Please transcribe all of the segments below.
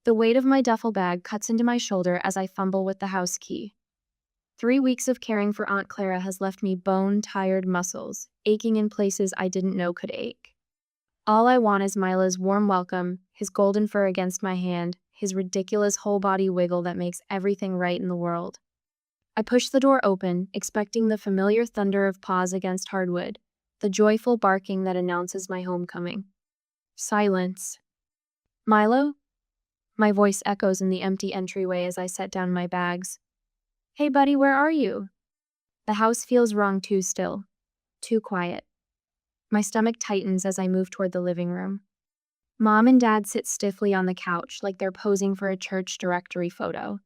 The weight of my duffel bag cuts into my shoulder as I fumble with the house key. 3 weeks of caring for Aunt Clara has left me bone-tired muscles, aching in places I didn't know could ache. All I want is Milo's warm welcome, his golden fur against my hand, his ridiculous whole-body wiggle that makes everything right in the world. I push the door open, expecting the familiar thunder of paws against hardwood, the joyful barking that announces my homecoming. Silence. Milo? My voice echoes in the empty entryway as I set down my bags. Hey buddy, where are you? The house feels wrong too still. Too quiet. My stomach tightens as I move toward the living room. Mom and Dad sit stiffly on the couch like they're posing for a church directory photo.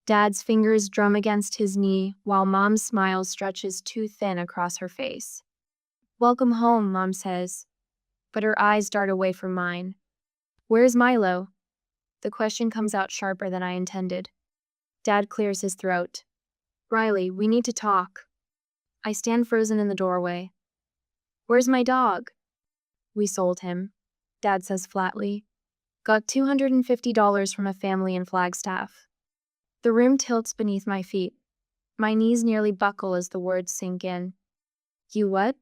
Dad's fingers drum against his knee while Mom's smile stretches too thin across her face. Welcome home, Mom says, but her eyes dart away from mine. Where's Milo? The question comes out sharper than I intended. Dad clears his throat. Riley, we need to talk. I stand frozen in the doorway. Where's my dog? We sold him, Dad says flatly. Got $250 from a family in Flagstaff. The room tilts beneath my feet. My knees nearly buckle as the words sink in. You what?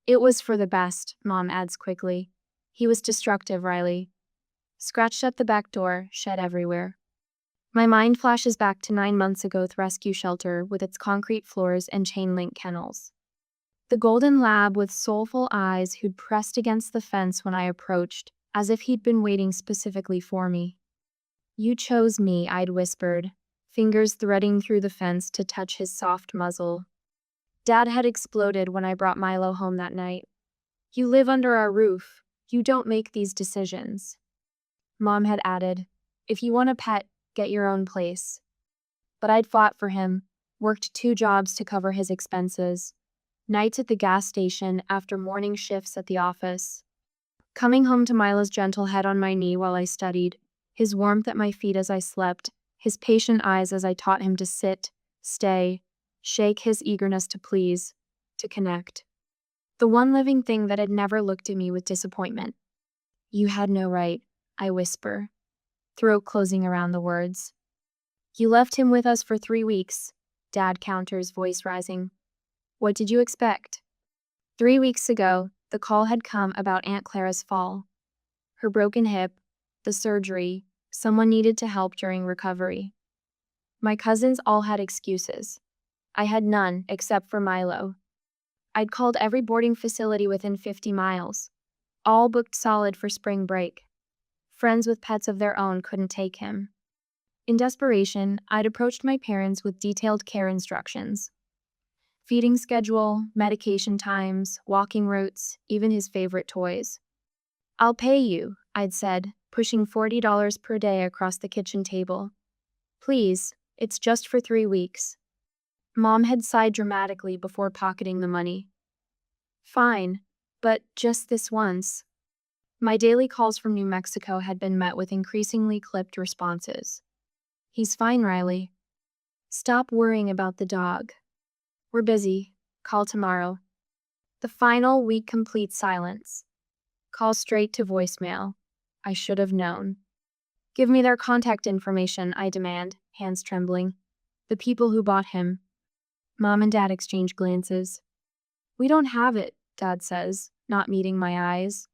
It was for the best, Mom adds quickly. He was destructive, Riley. Scratched at the back door, shed everywhere. My mind flashes back to 9 months ago's rescue shelter with its concrete floors and chain-link kennels. The golden lab with soulful eyes who'd pressed against the fence when I approached, as if he'd been waiting specifically for me. You chose me, I'd whispered, fingers threading through the fence to touch his soft muzzle. Dad had exploded when I brought Milo home that night. You live under our roof. You don't make these decisions. Mom had added, if you want a pet, get your own place. But I'd fought for him, worked 2 jobs to cover his expenses. Nights at the gas station after morning shifts at the office. Coming home to Milo's gentle head on my knee while I studied, his warmth at my feet as I slept, his patient eyes as I taught him to sit, stay, shake his eagerness to please, to connect. The one living thing that had never looked at me with disappointment. You had no right, I whisper, throat closing around the words. You left him with us for 3 weeks, Dad counters, voice rising. What did you expect? 3 weeks ago, the call had come about Aunt Clara's fall. Her broken hip, the surgery, someone needed to help during recovery. My cousins all had excuses. I had none except for Milo. I'd called every boarding facility within 50 miles. All booked solid for spring break. Friends with pets of their own couldn't take him. In desperation, I'd approached my parents with detailed care instructions. Feeding schedule, medication times, walking routes, even his favorite toys. I'll pay you, I'd said, pushing $40 per day across the kitchen table. Please, it's just for 3 weeks. Mom had sighed dramatically before pocketing the money. Fine, but just this once. My daily calls from New Mexico had been met with increasingly clipped responses. He's fine, Riley. Stop worrying about the dog. We're busy. Call tomorrow. The final week complete silence. Call straight to voicemail. I should have known. Give me their contact information, I demand, hands trembling. The people who bought him. Mom and Dad exchange glances. We don't have it, Dad says, not meeting my eyes.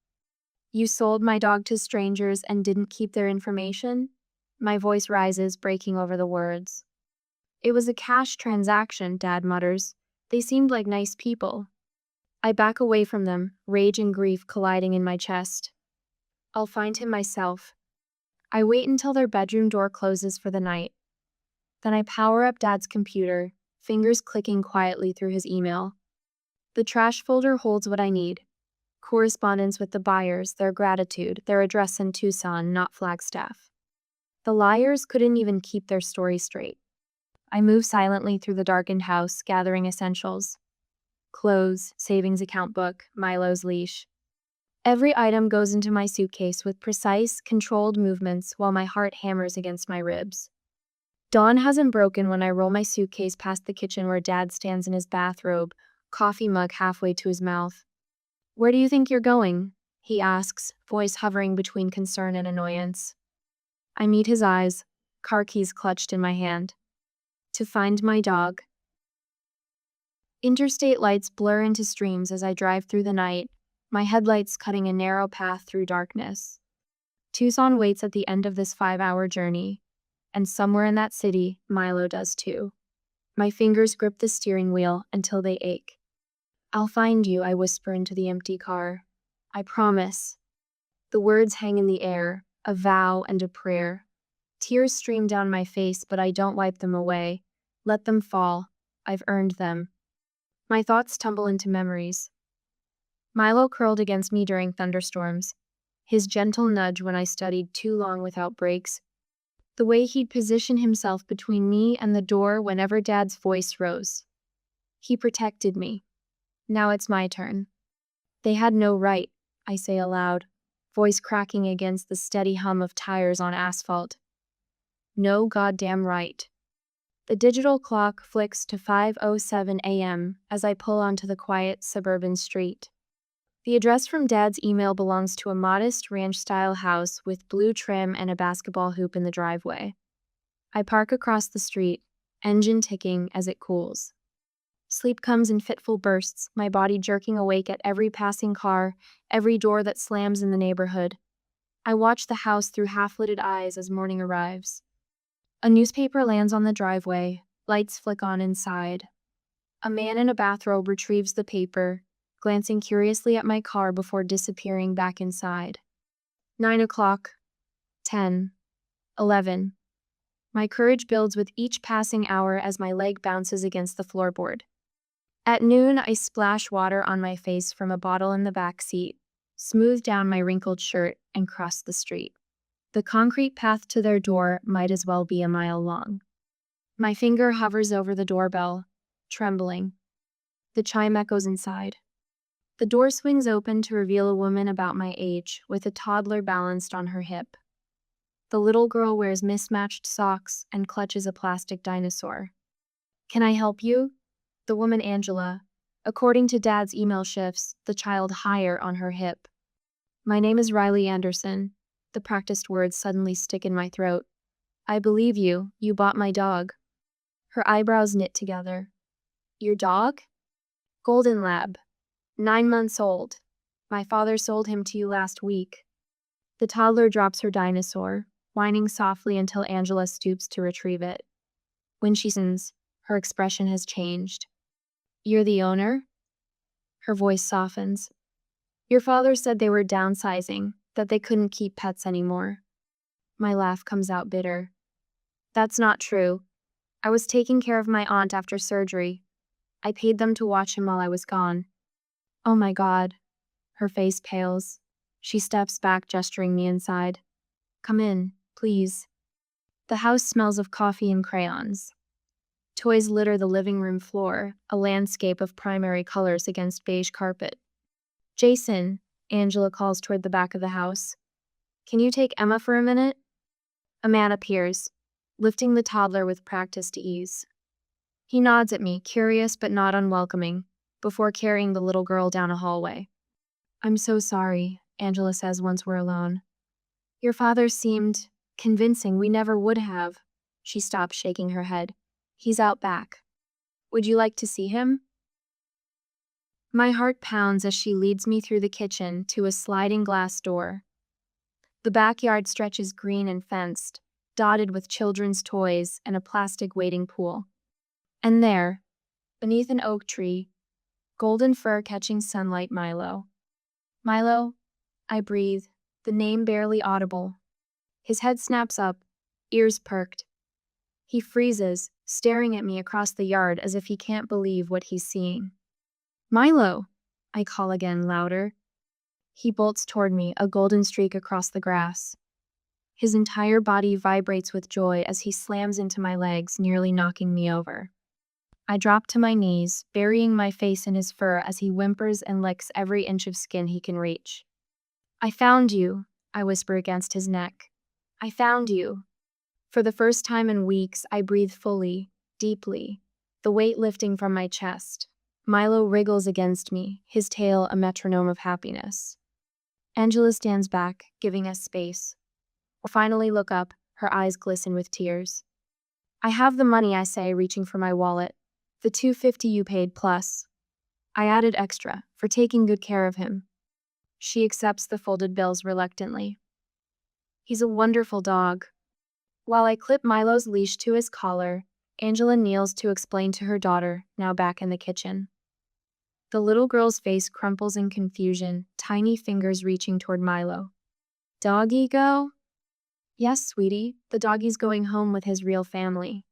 You sold my dog to strangers and didn't keep their information? My voice rises, breaking over the words. It was a cash transaction, Dad mutters. They seemed like nice people. I back away from them, rage and grief colliding in my chest. I'll find him myself. I wait until their bedroom door closes for the night. Then I power up Dad's computer, fingers clicking quietly through his email. The trash folder holds what I need. Correspondence with the buyers, their gratitude, their address in Tucson, not Flagstaff. The liars couldn't even keep their story straight. I move silently through the darkened house, gathering essentials. Clothes, savings account book, Milo's leash. Every item goes into my suitcase with precise, controlled movements while my heart hammers against my ribs. Dawn hasn't broken when I roll my suitcase past the kitchen where Dad stands in his bathrobe, coffee mug halfway to his mouth. Where do you think you're going? He asks, voice hovering between concern and annoyance. I meet his eyes, car keys clutched in my hand. To find my dog. Interstate lights blur into streams as I drive through the night, my headlights cutting a narrow path through darkness. Tucson waits at the end of this 5-hour journey, and somewhere in that city, Milo does too. My fingers grip the steering wheel until they ache. I'll find you, I whisper into the empty car. I promise. The words hang in the air, a vow and a prayer. Tears stream down my face, but I don't wipe them away. Let them fall. I've earned them. My thoughts tumble into memories. Milo curled against me during thunderstorms. His gentle nudge when I studied too long without breaks. The way he'd position himself between me and the door whenever Dad's voice rose. He protected me. Now it's my turn. They had no right, I say aloud, voice cracking against the steady hum of tires on asphalt. No goddamn right. The digital clock flicks to 5:07 a.m. as I pull onto the quiet suburban street. The address from Dad's email belongs to a modest ranch-style house with blue trim and a basketball hoop in the driveway. I park across the street, engine ticking as it cools. Sleep comes in fitful bursts, my body jerking awake at every passing car, every door that slams in the neighborhood. I watch the house through half-lidded eyes as morning arrives. A newspaper lands on the driveway, lights flick on inside. A man in a bathrobe retrieves the paper, glancing curiously at my car before disappearing back inside. 9 o'clock, 10, 11. My courage builds with each passing hour as my leg bounces against the floorboard. At noon, I splash water on my face from a bottle in the back seat, smooth down my wrinkled shirt, and cross the street. The concrete path to their door might as well be a mile long. My finger hovers over the doorbell, trembling. The chime echoes inside. The door swings open to reveal a woman about my age, with a toddler balanced on her hip. The little girl wears mismatched socks and clutches a plastic dinosaur. Can I help you? The woman Angela. According to Dad's email shifts, the child higher on her hip. My name is Riley Anderson. The practiced words suddenly stick in my throat. I believe you. You bought my dog. Her eyebrows knit together. Your dog? Golden Lab. 9 months old. My father sold him to you last week. The toddler drops her dinosaur, whining softly until Angela stoops to retrieve it. When she listens, her expression has changed. You're the owner? Her voice softens. Your father said they were downsizing, that they couldn't keep pets anymore. My laugh comes out bitter. That's not true. I was taking care of my aunt after surgery. I paid them to watch him while I was gone. Oh my God. Her face pales. She steps back, gesturing me inside. Come in, please. The house smells of coffee and crayons. Toys litter the living room floor, a landscape of primary colors against beige carpet. Jason, Angela calls toward the back of the house. Can you take Emma for a minute? A man appears, lifting the toddler with practiced ease. He nods at me, curious but not unwelcoming, before carrying the little girl down a hallway. I'm so sorry, Angela says once we're alone. Your father seemed convincing. We never would have. She stops, shaking her head. He's out back. Would you like to see him? My heart pounds as she leads me through the kitchen to a sliding glass door. The backyard stretches green and fenced, dotted with children's toys and a plastic wading pool. And there, beneath an oak tree, golden fur catching sunlight, Milo. Milo, I breathe, the name barely audible. His head snaps up, ears perked. He freezes, staring at me across the yard as if he can't believe what he's seeing. Milo, I call again, louder. He bolts toward me, a golden streak across the grass. His entire body vibrates with joy as he slams into my legs, nearly knocking me over. I drop to my knees, burying my face in his fur as he whimpers and licks every inch of skin he can reach. I found you, I whisper against his neck. I found you. For the first time in weeks, I breathe fully, deeply, the weight lifting from my chest. Milo wriggles against me, his tail a metronome of happiness. Angela stands back, giving us space. We finally look up, Her eyes glisten with tears. I have the money, I say, reaching for my wallet. The $250 you paid plus. I added extra for taking good care of him. She accepts the folded bills reluctantly. He's a wonderful dog. While I clip Milo's leash to his collar, Angela kneels to explain to her daughter, now back in the kitchen. The little girl's face crumples in confusion, tiny fingers reaching toward Milo. Doggy go? Yes, sweetie, the doggy's going home with his real family.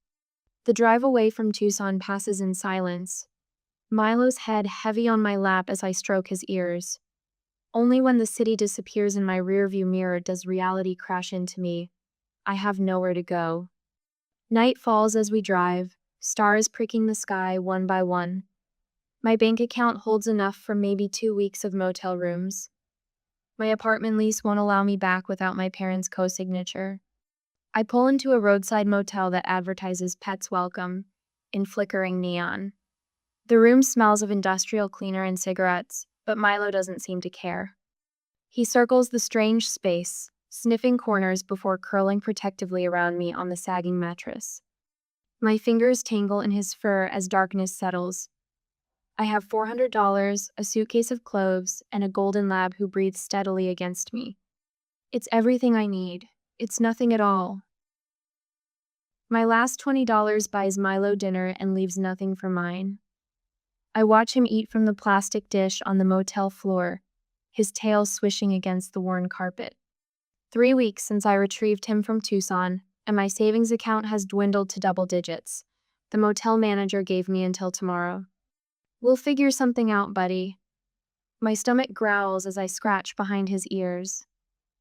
The drive away from Tucson passes in silence. Milo's head heavy on my lap as I stroke his ears. Only when the city disappears in my rearview mirror does reality crash into me. I have nowhere to go. Night falls as we drive, stars pricking the sky one by one. My bank account holds enough for maybe 2 weeks of motel rooms. My apartment lease won't allow me back without my parents' co-signature. I pull into a roadside motel that advertises pets welcome in flickering neon. The room smells of industrial cleaner and cigarettes, but Milo doesn't seem to care. He circles the strange space, sniffing corners before curling protectively around me on the sagging mattress. My fingers tangle in his fur as darkness settles. I have $400, a suitcase of clothes, and a golden lab who breathes steadily against me. It's everything I need. It's nothing at all. My last $20 buys Milo dinner and leaves nothing for mine. I watch him eat from the plastic dish on the motel floor, his tail swishing against the worn carpet. 3 weeks since I retrieved him from Tucson, and my savings account has dwindled to double digits. The motel manager gave me until tomorrow. We'll figure something out, buddy. My stomach growls as I scratch behind his ears.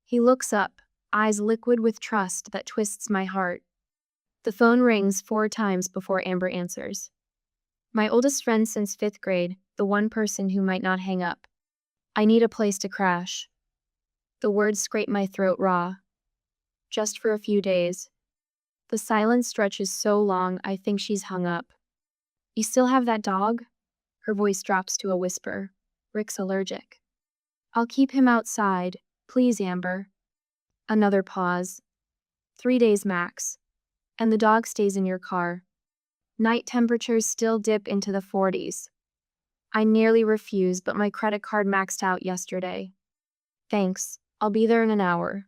He looks up, eyes liquid with trust that twists my heart. The phone rings 4 times before Amber answers. My oldest friend since 5th grade, the one person who might not hang up. I need a place to crash. The words scrape my throat raw. Just for a few days. The silence stretches so long I think she's hung up. You still have that dog? Her voice drops to a whisper. Rick's allergic. I'll keep him outside. Please, Amber. Another pause. 3 days max. And the dog stays in your car. Night temperatures still dip into the 40s. I nearly refuse, but my credit card maxed out yesterday. Thanks. I'll be there in an hour.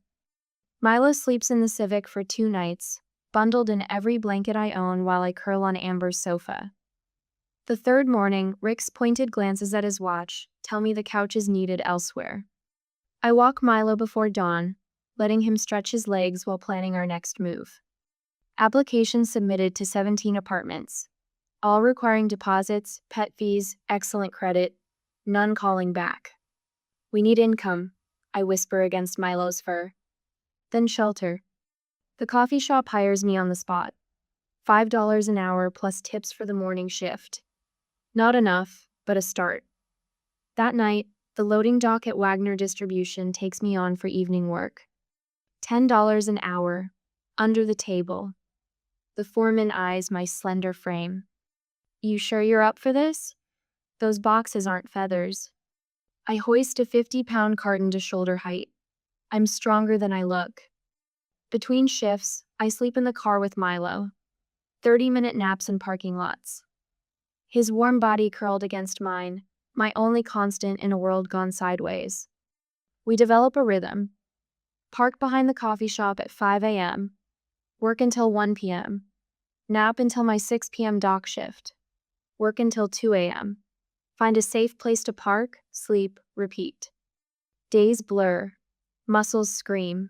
Milo sleeps in the Civic for 2 nights, bundled in every blanket I own while I curl on Amber's sofa. The 3rd morning, Rick's pointed glances at his watch tell me the couch is needed elsewhere. I walk Milo before dawn, letting him stretch his legs while planning our next move. Applications submitted to 17 apartments, all requiring deposits, pet fees, excellent credit, none calling back. We need income, I whisper against Milo's fur. Then shelter. The coffee shop hires me on the spot. $5 an hour plus tips for the morning shift. Not enough, but a start. That night, the loading dock at Wagner Distribution takes me on for evening work. $10 an hour, under the table. The foreman eyes my slender frame. You sure you're up for this? Those boxes aren't feathers. I hoist a 50-pound carton to shoulder height. I'm stronger than I look. Between shifts, I sleep in the car with Milo. 30-minute naps in parking lots. His warm body curled against mine, my only constant in a world gone sideways. We develop a rhythm. Park behind the coffee shop at 5 a.m. Work until 1 p.m. Nap until my 6 p.m. dock shift. Work until 2 a.m. Find a safe place to park, sleep, repeat. Days blur. Muscles scream.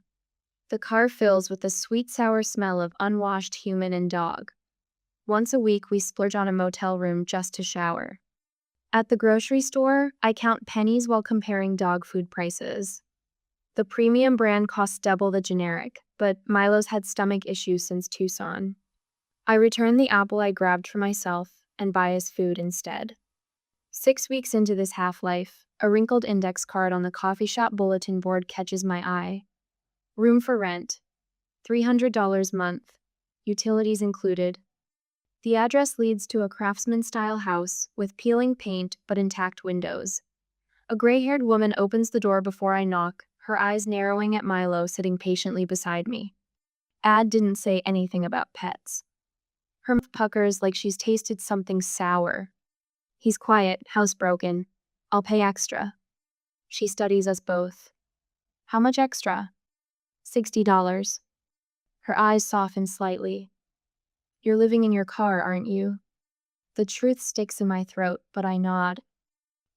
The car fills with the sweet-sour smell of unwashed human and dog. Once a week, we splurge on a motel room just to shower. At the grocery store, I count pennies while comparing dog food prices. The premium brand costs double the generic, but Milo's had stomach issues since Tucson. I return the apple I grabbed for myself and buy his food instead. 6 weeks into this half-life, a wrinkled index card on the coffee shop bulletin board catches my eye. Room for rent. $300 month. Utilities included. The address leads to a craftsman-style house with peeling paint but intact windows. A gray-haired woman opens the door before I knock, her eyes narrowing at Milo sitting patiently beside me. Ad didn't say anything about pets. Her mouth puckers like she's tasted something sour. He's quiet, housebroken. I'll pay extra. She studies us both. How much extra? $60. Her eyes soften slightly. You're living in your car, aren't you? The truth sticks in my throat, but I nod.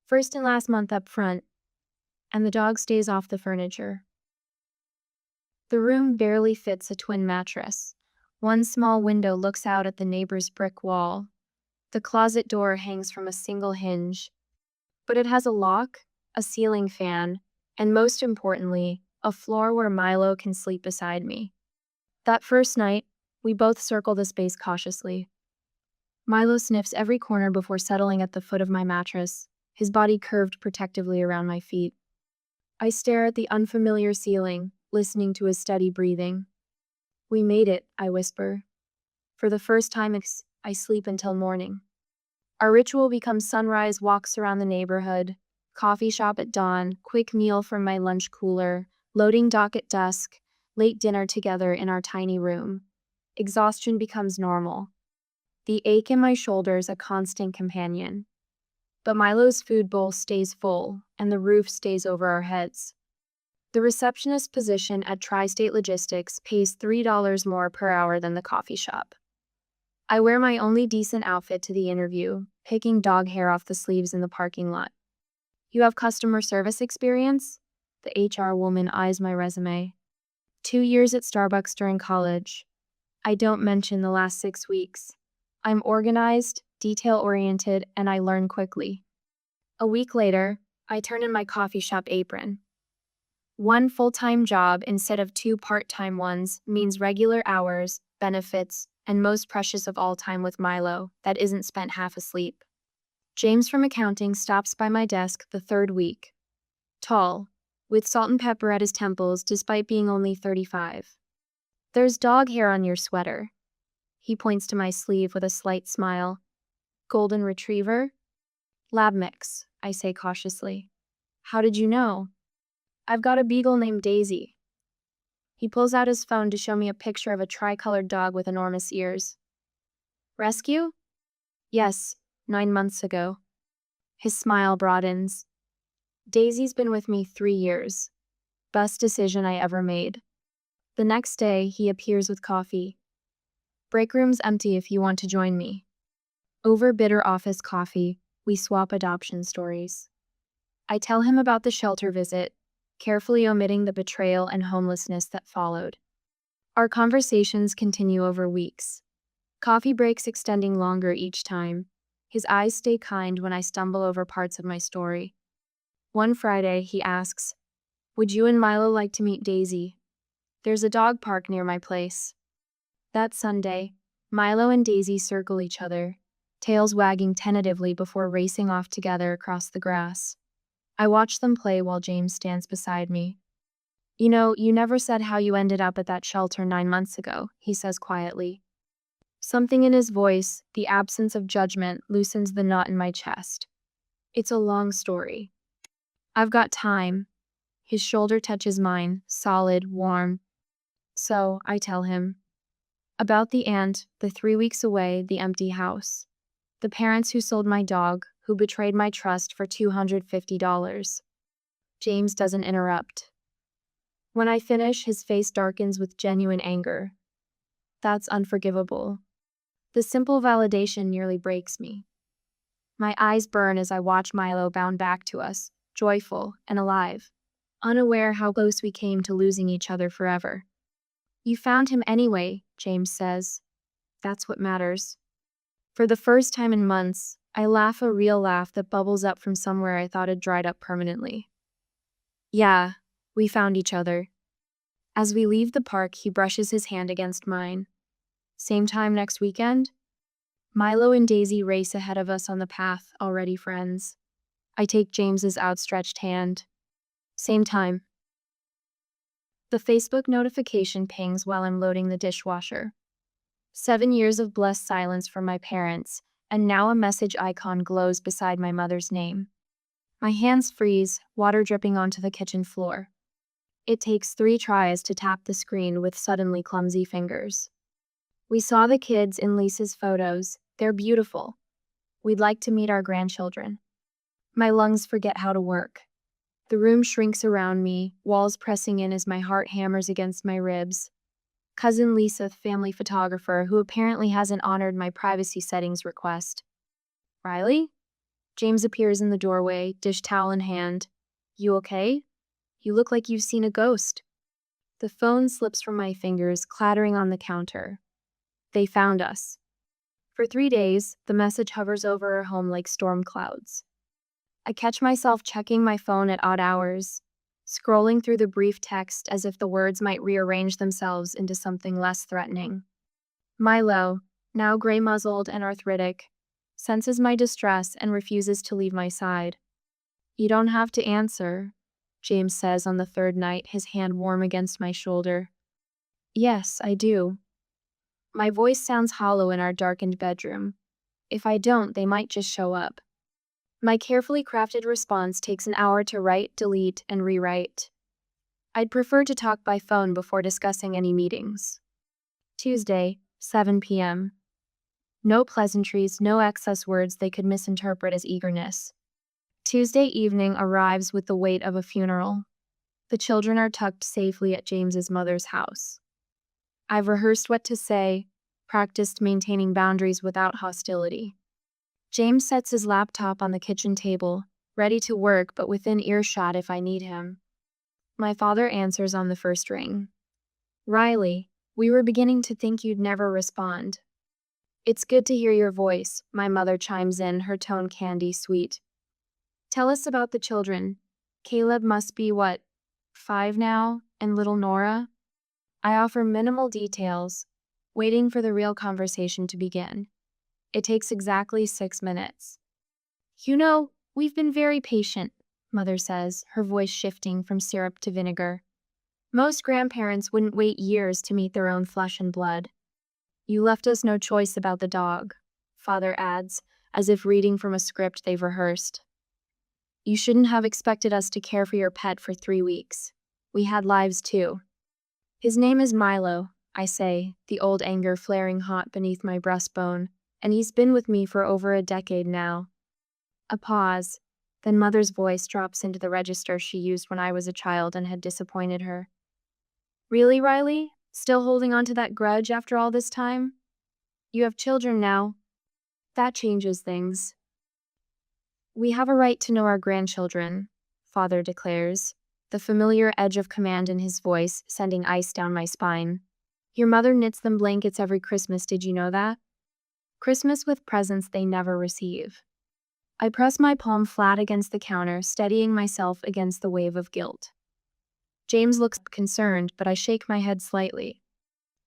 First and last month up front, and the dog stays off the furniture. The room barely fits a twin mattress. One small window looks out at the neighbor's brick wall. The closet door hangs from a single hinge, but it has a lock, a ceiling fan, and most importantly, a floor where Milo can sleep beside me. That first night, we both circle the space cautiously. Milo sniffs every corner before settling at the foot of my mattress, his body curved protectively around my feet. I stare at the unfamiliar ceiling, listening to his steady breathing. We made it, I whisper. For the first time, I sleep until morning. Our ritual becomes sunrise walks around the neighborhood, coffee shop at dawn, quick meal from my lunch cooler, loading dock at dusk, late dinner together in our tiny room. Exhaustion becomes normal. The ache in my shoulders a constant companion. But Milo's food bowl stays full, and the roof stays over our heads. The receptionist position at Tri-State Logistics pays $3 more per hour than the coffee shop. I wear my only decent outfit to the interview, picking dog hair off the sleeves in the parking lot. You have customer service experience? The HR woman eyes my resume. 2 years at Starbucks during college. I don't mention the last 6 weeks. I'm organized, detail-oriented, and I learn quickly. A week later, I turn in my coffee shop apron. One full-time job instead of 2 part-time ones means regular hours, benefits, and most precious of all time with Milo that isn't spent half asleep. James from accounting stops by my desk the 3rd week. Tall, with salt and pepper at his temples despite being only 35. There's dog hair on your sweater. He points to my sleeve with a slight smile. Golden retriever? Lab mix, I say cautiously. How did you know? I've got a beagle named Daisy. He pulls out his phone to show me a picture of a tricolored dog with enormous ears. Rescue? Yes, 9 months ago. His smile broadens. Daisy's been with me 3 years. Best decision I ever made. The next day, he appears with coffee. Break room's empty if you want to join me. Over bitter office coffee, we swap adoption stories. I tell him about the shelter visit, carefully omitting the betrayal and homelessness that followed. Our conversations continue over weeks. Coffee breaks extending longer each time. His eyes stay kind when I stumble over parts of my story. One Friday, he asks, "Would you and Milo like to meet Daisy? There's a dog park near my place." That Sunday, Milo and Daisy circle each other, tails wagging tentatively before racing off together across the grass. I watch them play while James stands beside me. "You know, you never said how you ended up at that shelter 9 months ago," he says quietly. Something in his voice, the absence of judgment, loosens the knot in my chest. It's a long story. I've got time. His shoulder touches mine, solid, warm. So, I tell him. About the aunt, the 3 weeks away, the empty house. The parents who sold my dog, who betrayed my trust for $250. James doesn't interrupt. When I finish, his face darkens with genuine anger. That's unforgivable. The simple validation nearly breaks me. My eyes burn as I watch Milo bound back to us, joyful and alive, unaware how close we came to losing each other forever. "You found him anyway," James says. That's what matters. For the first time in months, I laugh a real laugh that bubbles up from somewhere I thought had dried up permanently. "Yeah, we found each other." As we leave the park, he brushes his hand against mine. "Same time next weekend?" Milo and Daisy race ahead of us on the path, already friends. I take James's outstretched hand. "Same time." The Facebook notification pings while I'm loading the dishwasher. 7 years of blessed silence from my parents, and now a message icon glows beside my mother's name. My hands freeze, water dripping onto the kitchen floor. It takes 3 tries to tap the screen with suddenly clumsy fingers. We saw the kids in Lisa's photos. They're beautiful. We'd like to meet our grandchildren. My lungs forget how to work. The room shrinks around me, walls pressing in as my heart hammers against my ribs. Cousin Lisa, family photographer, who apparently hasn't honored my privacy settings request. Riley? James appears in the doorway, dish towel in hand. You okay? You look like you've seen a ghost. The phone slips from my fingers, clattering on the counter. They found us. For 3 days, the message hovers over our home like storm clouds. I catch myself checking my phone at odd hours, scrolling through the brief text as if the words might rearrange themselves into something less threatening. Milo, now gray-muzzled and arthritic, senses my distress and refuses to leave my side. You don't have to answer, James says on the 3rd night, his hand warm against my shoulder. Yes, I do. My voice sounds hollow in our darkened bedroom. If I don't, they might just show up. My carefully crafted response takes an hour to write, delete, and rewrite. I'd prefer to talk by phone before discussing any meetings. Tuesday, 7 p.m. No pleasantries, no excess words they could misinterpret as eagerness. Tuesday evening arrives with the weight of a funeral. The children are tucked safely at James's mother's house. I've rehearsed what to say, practiced maintaining boundaries without hostility. James sets his laptop on the kitchen table, ready to work but within earshot if I need him. My father answers on the first ring. Riley, we were beginning to think you'd never respond. It's good to hear your voice, my mother chimes in, her tone candy sweet. Tell us about the children. Caleb must be, 5 now, and little Nora? I offer minimal details, waiting for the real conversation to begin. It takes exactly 6 minutes. You know, we've been very patient, Mother says, her voice shifting from syrup to vinegar. Most grandparents wouldn't wait years to meet their own flesh and blood. You left us no choice about the dog, Father adds, as if reading from a script they've rehearsed. You shouldn't have expected us to care for your pet for 3 weeks. We had lives too. His name is Milo, I say, the old anger flaring hot beneath my breastbone, and he's been with me for over a decade now. A pause, then Mother's voice drops into the register she used when I was a child and had disappointed her. Really, Riley? Still holding on to that grudge after all this time? You have children now. That changes things. We have a right to know our grandchildren, Father declares, the familiar edge of command in his voice sending ice down my spine. Your mother knits them blankets every Christmas, did you know that? Christmas with presents they never receive. I press my palm flat against the counter, steadying myself against the wave of guilt. James looks concerned, but I shake my head slightly.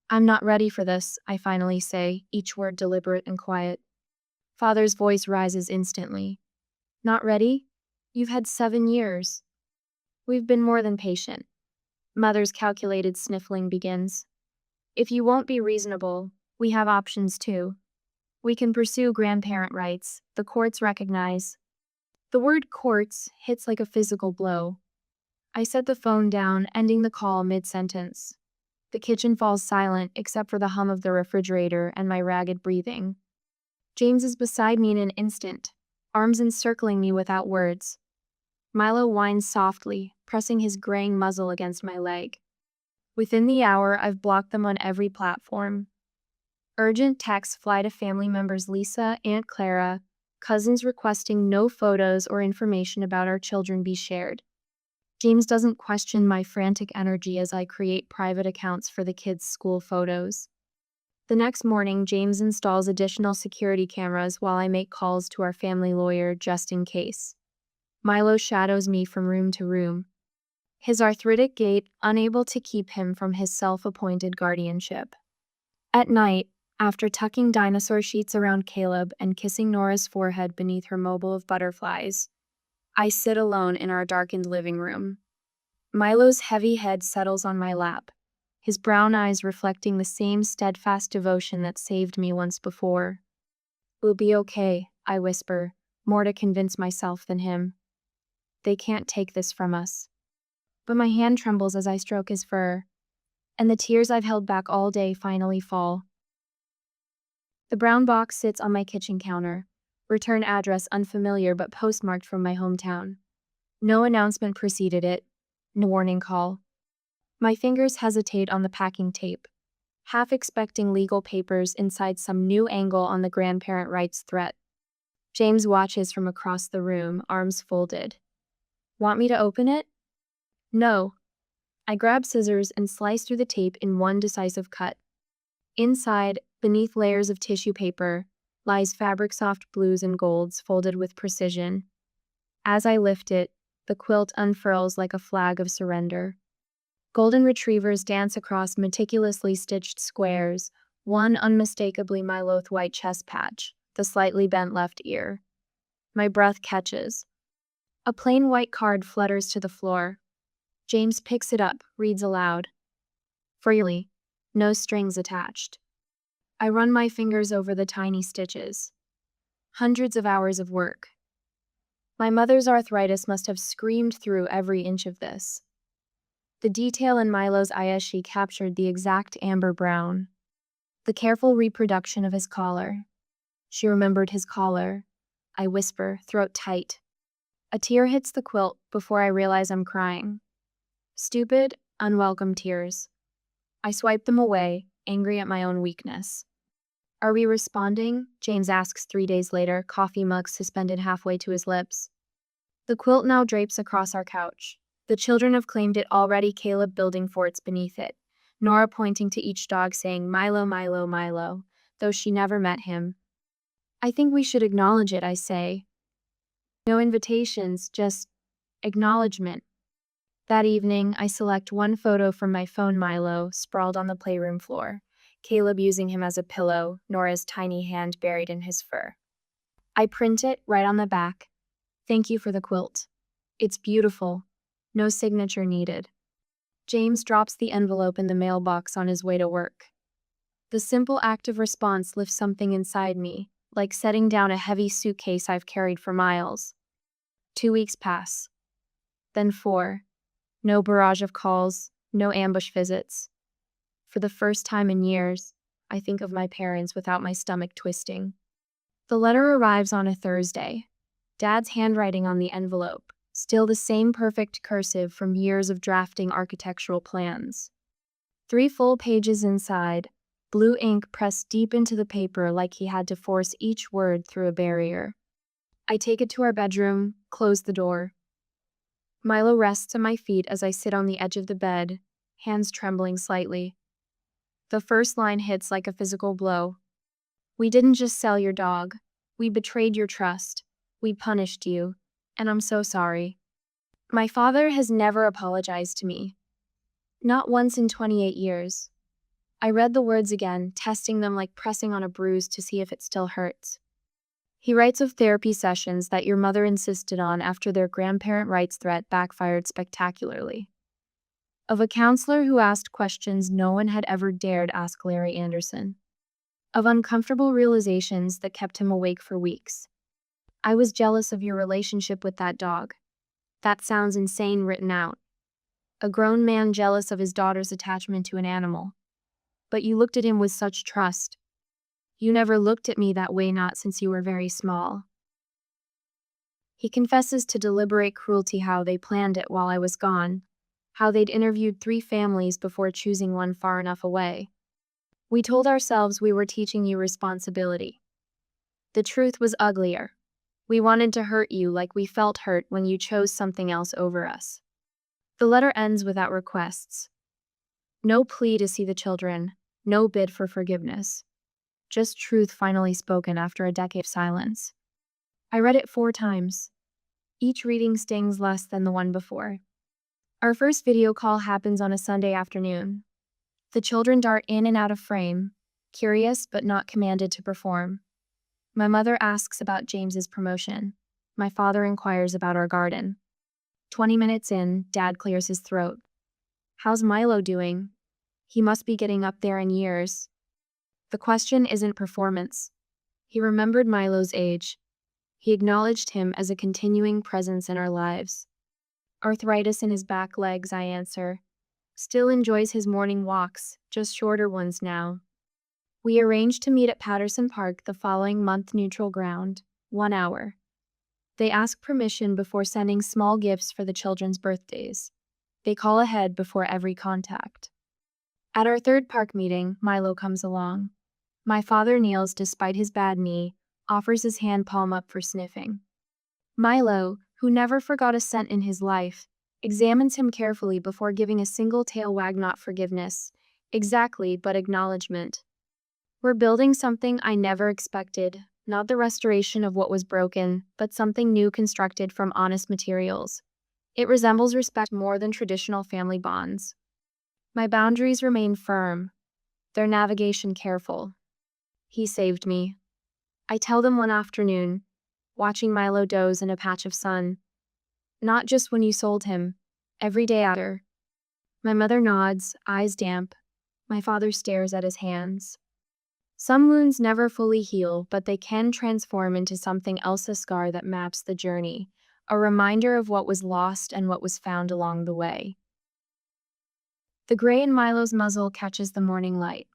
I'm not ready for this, I finally say, each word deliberate and quiet. Father's voice rises instantly. Not ready? You've had 7 years. We've been more than patient. Mother's calculated sniffling begins. If you won't be reasonable, we have options too. We can pursue grandparent rights, the courts recognize. The word courts hits like a physical blow. I set the phone down, ending the call mid-sentence. The kitchen falls silent except for the hum of the refrigerator and my ragged breathing. James is beside me in an instant, arms encircling me without words. Milo whines softly, pressing his graying muzzle against my leg. Within the hour, I've blocked them on every platform. Urgent texts fly to family members Lisa, Aunt Clara, cousins requesting no photos or information about our children be shared. James doesn't question my frantic energy as I create private accounts for the kids' school photos. The next morning, James installs additional security cameras while I make calls to our family lawyer just in case. Milo shadows me from room to room, his arthritic gait unable to keep him from his self-appointed guardianship. At night, after tucking dinosaur sheets around Caleb and kissing Nora's forehead beneath her mobile of butterflies, I sit alone in our darkened living room. Milo's heavy head settles on my lap, his brown eyes reflecting the same steadfast devotion that saved me once before. We'll be okay, I whisper, more to convince myself than him. They can't take this from us. but my hand trembles as I stroke his fur, and the tears I've held back all day finally fall. The brown box sits on my kitchen counter. Return address unfamiliar but postmarked from my hometown. No announcement preceded it. No warning call. My fingers hesitate on the packing tape, half expecting legal papers inside some new angle on the grandparent rights threat. James watches from across the room, arms folded. Want me to open it? No. I grab scissors and slice through the tape in one decisive cut. Inside, beneath layers of tissue paper, lies fabric soft blues and golds folded with precision. As I lift it, the quilt unfurls like a flag of surrender. Golden retrievers dance across meticulously stitched squares, one unmistakably my loath white chest patch, the slightly bent left ear. My breath catches. A plain white card flutters to the floor. James picks it up, reads aloud. Freely, no strings attached. I run my fingers over the tiny stitches. Hundreds of hours of work. My mother's arthritis must have screamed through every inch of this. The detail in Milo's eyes, she captured the exact amber brown. The careful reproduction of his collar. She remembered his collar. I whisper, throat tight. A tear hits the quilt before I realize I'm crying. Stupid, unwelcome tears. I swipe them away, angry at my own weakness. Are we responding? James asks 3 days later, coffee mug suspended halfway to his lips. The quilt now drapes across our couch. The children have claimed it already, Caleb building forts beneath it, Nora pointing to each dog saying Milo, Milo, Milo, though she never met him. I think we should acknowledge it, I say. No invitations, just acknowledgement. That evening, I select one photo from my phone, Milo, sprawled on the playroom floor, Caleb using him as a pillow, Nora's tiny hand buried in his fur. I print it right on the back. Thank you for the quilt. It's beautiful. No signature needed. James drops the envelope in the mailbox on his way to work. The simple act of response lifts something inside me, like setting down a heavy suitcase I've carried for miles. 2 weeks pass. Then 4. No barrage of calls, no ambush visits. For the first time in years, I think of my parents without my stomach twisting. The letter arrives on a Thursday. Dad's handwriting on the envelope, still the same perfect cursive from years of drafting architectural plans. 3 full pages inside, blue ink pressed deep into the paper like he had to force each word through a barrier. I take it to our bedroom, close the door. Milo rests at my feet as I sit on the edge of the bed, hands trembling slightly. The first line hits like a physical blow. We didn't just sell your dog. We betrayed your trust. We punished you. And I'm so sorry. My father has never apologized to me. Not once in 28 years. I read the words again, testing them like pressing on a bruise to see if it still hurts. He writes of therapy sessions that your mother insisted on after their grandparent rights threat backfired spectacularly. Of a counselor who asked questions no one had ever dared ask Larry Anderson. Of uncomfortable realizations that kept him awake for weeks. I was jealous of your relationship with that dog. That sounds insane written out. A grown man jealous of his daughter's attachment to an animal. But you looked at him with such trust. You never looked at me that way, not since you were very small. He confesses to deliberate cruelty, how they planned it while I was gone, how they'd interviewed 3 families before choosing one far enough away. We told ourselves we were teaching you responsibility. The truth was uglier. We wanted to hurt you like we felt hurt when you chose something else over us. The letter ends without requests. No plea to see the children, no bid for forgiveness. Just truth finally spoken after a decade of silence. I read it 4 times. Each reading stings less than the one before. Our first video call happens on a Sunday afternoon. The children dart in and out of frame, curious but not commanded to perform. My mother asks about James's promotion. My father inquires about our garden. 20 minutes in, Dad clears his throat. How's Milo doing? He must be getting up there in years. The question isn't performance. He remembered Milo's age. He acknowledged him as a continuing presence in our lives. Arthritis in his back legs, I answer. Still enjoys his morning walks, just shorter ones now. We arrange to meet at Patterson Park the following month, neutral ground, 1 hour. They ask permission before sending small gifts for the children's birthdays. They call ahead before every contact. At our third park meeting, Milo comes along. My father kneels despite his bad knee, offers his hand palm up for sniffing. Milo, who never forgot a cent in his life, examines him carefully before giving a single tail wag, not forgiveness. Exactly, but acknowledgement. We're building something I never expected, not the restoration of what was broken, but something new constructed from honest materials. It resembles respect more than traditional family bonds. My boundaries remain firm, their navigation careful. He saved me. I tell them one afternoon, watching Milo doze in a patch of sun. Not just when you sold him, every day after. My mother nods, eyes damp. My father stares at his hands. Some wounds never fully heal, but they can transform into something else, a scar that maps the journey, a reminder of what was lost and what was found along the way. The gray in Milo's muzzle catches the morning light.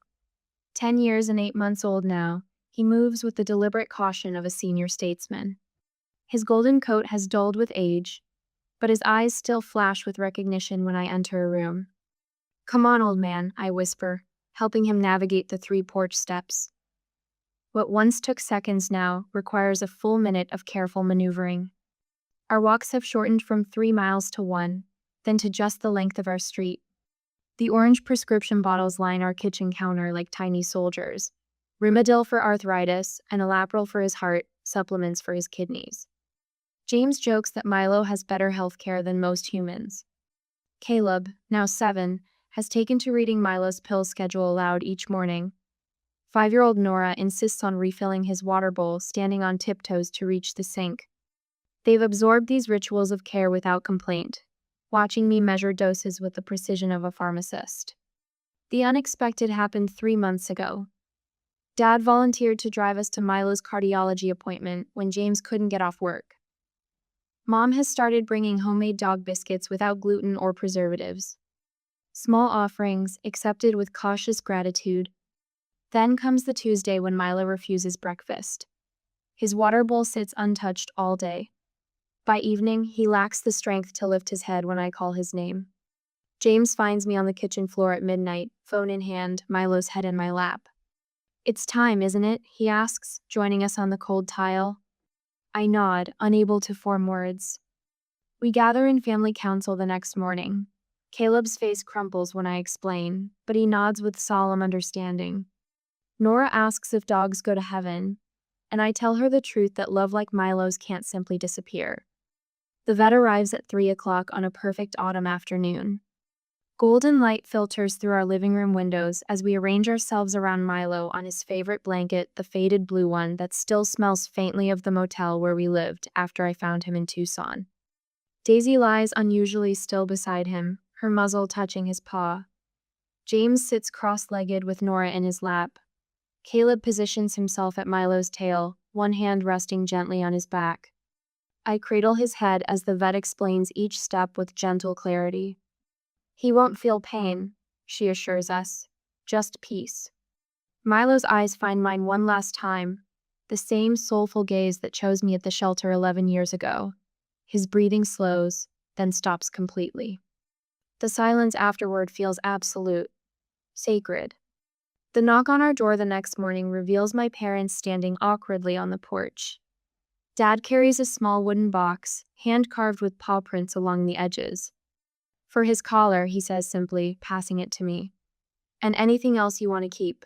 10 years and 8 months old now, he moves with the deliberate caution of a senior statesman. His golden coat has dulled with age, but his eyes still flash with recognition when I enter a room. "Come on, old man," I whisper, helping him navigate the 3 porch steps. What once took seconds now requires a full minute of careful maneuvering. Our walks have shortened from 3 miles to 1, then to just the length of our street. The orange prescription bottles line our kitchen counter like tiny soldiers. Rimadyl for arthritis and Elapril for his heart, supplements for his kidneys. James jokes that Milo has better health care than most humans. Caleb, now 7, has taken to reading Milo's pill schedule aloud each morning. 5-year-old Nora insists on refilling his water bowl, standing on tiptoes to reach the sink. They've absorbed these rituals of care without complaint, watching me measure doses with the precision of a pharmacist. The unexpected happened 3 months ago. Dad volunteered to drive us to Milo's cardiology appointment when James couldn't get off work. Mom has started bringing homemade dog biscuits without gluten or preservatives. Small offerings accepted with cautious gratitude. Then comes the Tuesday when Milo refuses breakfast. His water bowl sits untouched all day. By evening, he lacks the strength to lift his head when I call his name. James finds me on the kitchen floor at midnight, phone in hand, Milo's head in my lap. "It's time, isn't it?" he asks, joining us on the cold tile. I nod, unable to form words. We gather in family council the next morning. Caleb's face crumples when I explain, but he nods with solemn understanding. Nora asks if dogs go to heaven, and I tell her the truth that love like Milo's can't simply disappear. The vet arrives at 3 o'clock on a perfect autumn afternoon. Golden light filters through our living room windows as we arrange ourselves around Milo on his favorite blanket, the faded blue one that still smells faintly of the motel where we lived after I found him in Tucson. Daisy lies unusually still beside him, her muzzle touching his paw. James sits cross-legged with Nora in his lap. Caleb positions himself at Milo's tail, one hand resting gently on his back. I cradle his head as the vet explains each step with gentle clarity. "He won't feel pain," she assures us. "Just peace." Milo's eyes find mine one last time, the same soulful gaze that chose me at the shelter 11 years ago. His breathing slows, then stops completely. The silence afterward feels absolute, sacred. The knock on our door the next morning reveals my parents standing awkwardly on the porch. Dad carries a small wooden box, hand-carved with paw prints along the edges. "For his collar," he says simply, passing it to me. "And anything else you want to keep."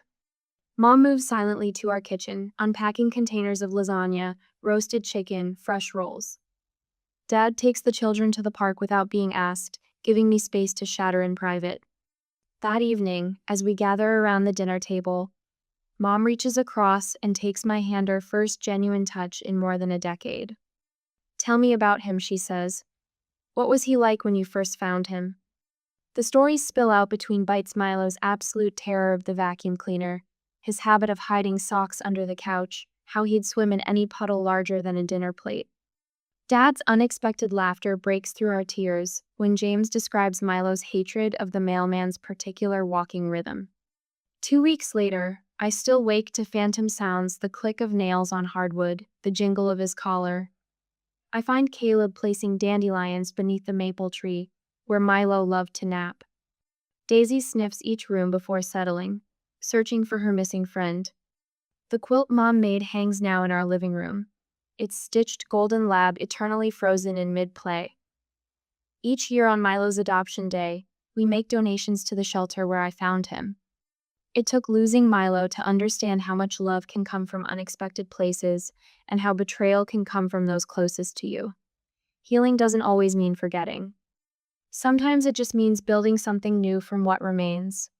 Mom moves silently to our kitchen, unpacking containers of lasagna, roasted chicken, fresh rolls. Dad takes the children to the park without being asked, giving me space to shatter in private. That evening, as we gather around the dinner table, Mom reaches across and takes my hand, her first genuine touch in more than a decade. "Tell me about him," she says. "What was he like when you first found him?" The stories spill out between bites: Milo's absolute terror of the vacuum cleaner, his habit of hiding socks under the couch, how he'd swim in any puddle larger than a dinner plate. Dad's unexpected laughter breaks through our tears when James describes Milo's hatred of the mailman's particular walking rhythm. 2 weeks later, I still wake to phantom sounds, the click of nails on hardwood, the jingle of his collar. I find Caleb placing dandelions beneath the maple tree, where Milo loved to nap. Daisy sniffs each room before settling, searching for her missing friend. The quilt Mom made hangs now in our living room, its stitched golden lab eternally frozen in mid-play. Each year on Milo's adoption day, we make donations to the shelter where I found him. It took losing Milo to understand how much love can come from unexpected places and how betrayal can come from those closest to you. Healing doesn't always mean forgetting. Sometimes it just means building something new from what remains.